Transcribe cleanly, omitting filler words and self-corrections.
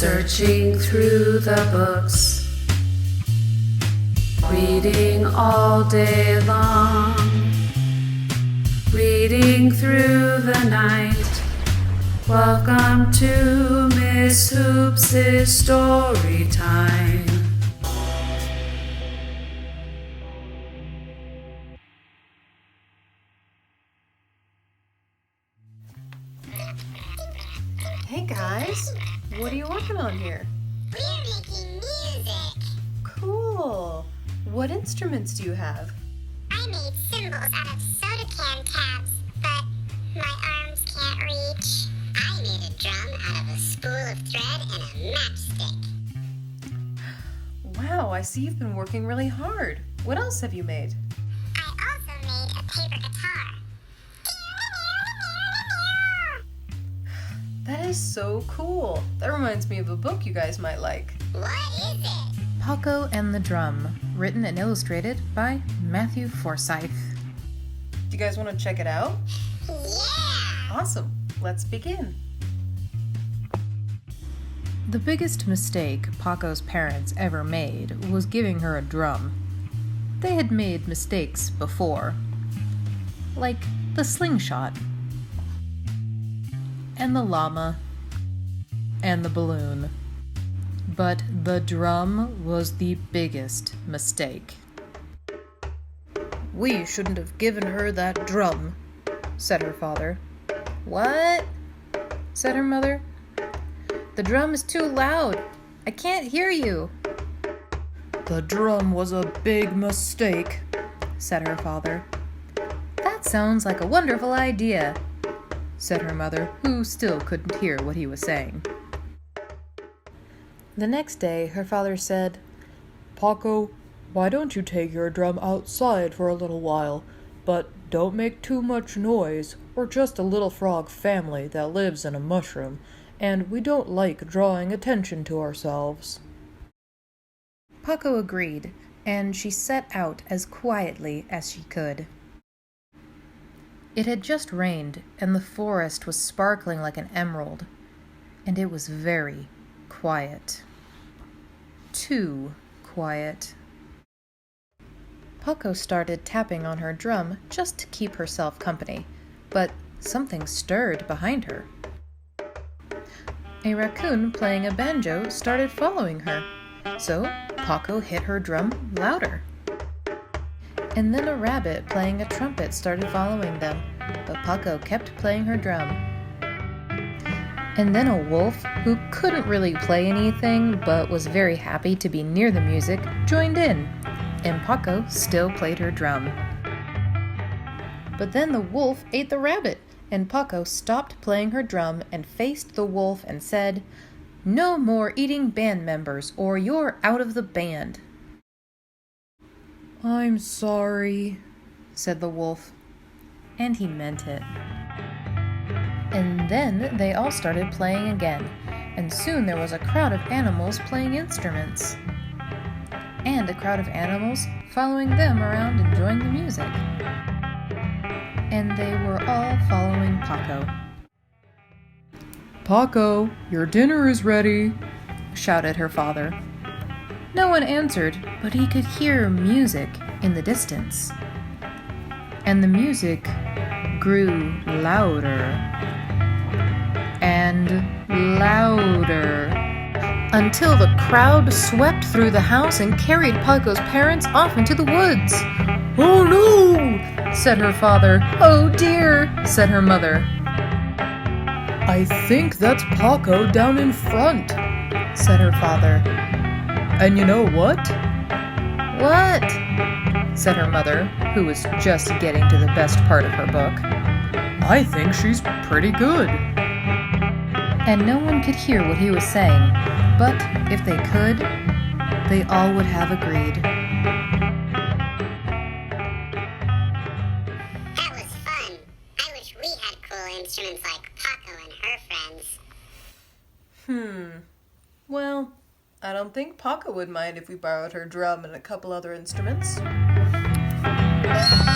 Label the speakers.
Speaker 1: Searching through the books, reading all day long, reading through the night. Welcome to Miss Hoops' story time.
Speaker 2: Hey guys, what are you working on here?
Speaker 3: We're making music.
Speaker 2: Cool. What instruments do you have?
Speaker 3: I made cymbals out of soda can caps, but my arms can't reach. I made a drum out of a spool of thread and a matchstick.
Speaker 2: Wow, I see you've been working really hard. What else have you made?
Speaker 3: I also made a paper guitar.
Speaker 2: That is so cool. That reminds me of a book you guys might like.
Speaker 3: What is it?
Speaker 4: Pokko and the Drum, written and illustrated by Matthew Forsythe.
Speaker 2: Do you guys want to check it out?
Speaker 3: Yeah!
Speaker 2: Awesome. Let's begin.
Speaker 4: The biggest mistake Pokko's parents ever made was giving her a drum. They had made mistakes before, like the slingshot, and the llama, and the balloon. But the drum was the biggest mistake. "We shouldn't have given her that drum," said her father. "What?" said her mother. "The drum is too loud. I can't hear you." "The drum was a big mistake," said her father. "That sounds like a wonderful idea," said her mother, who still couldn't hear what he was saying. The next day, her father said, "Pokko, why don't you take your drum outside for a little while? But don't make too much noise. We're just a little frog family that lives in a mushroom, and we don't like drawing attention to ourselves." Pokko agreed, and she set out as quietly as she could. It had just rained, and the forest was sparkling like an emerald, and it was very quiet. Too quiet. Pokko started tapping on her drum just to keep herself company, but something stirred behind her. A raccoon playing a banjo started following her, so Pokko hit her drum louder. And then a rabbit playing a trumpet started following them, but Pokko kept playing her drum. And then a wolf, who couldn't really play anything but was very happy to be near the music, joined in, and Pokko still played her drum. But then the wolf ate the rabbit, and Pokko stopped playing her drum and faced the wolf and said, "No more eating band members, or you're out of the band." "I'm sorry," said the wolf, and he meant it. And then they all started playing again, and soon there was a crowd of animals playing instruments, and a crowd of animals following them around enjoying the music. And they were all following Pokko. "Pokko, your dinner is ready," shouted her father. No one answered, but he could hear music in the distance. And the music grew louder and louder until the crowd swept through the house and carried Pokko's parents off into the woods. "Oh no!" said her father. "Oh dear!" said her mother. "I think that's Pokko down in front," said her father. "And you know what?" "What?" said her mother, who was just getting to the best part of her book. "I think she's pretty good." And no one could hear what he was saying, but if they could, they all would have agreed.
Speaker 3: That was fun. I wish we had cool instruments like Pokko and her friends.
Speaker 2: Well, I don't think Pokko would mind if we borrowed her drum and a couple other instruments.
Speaker 3: Yay!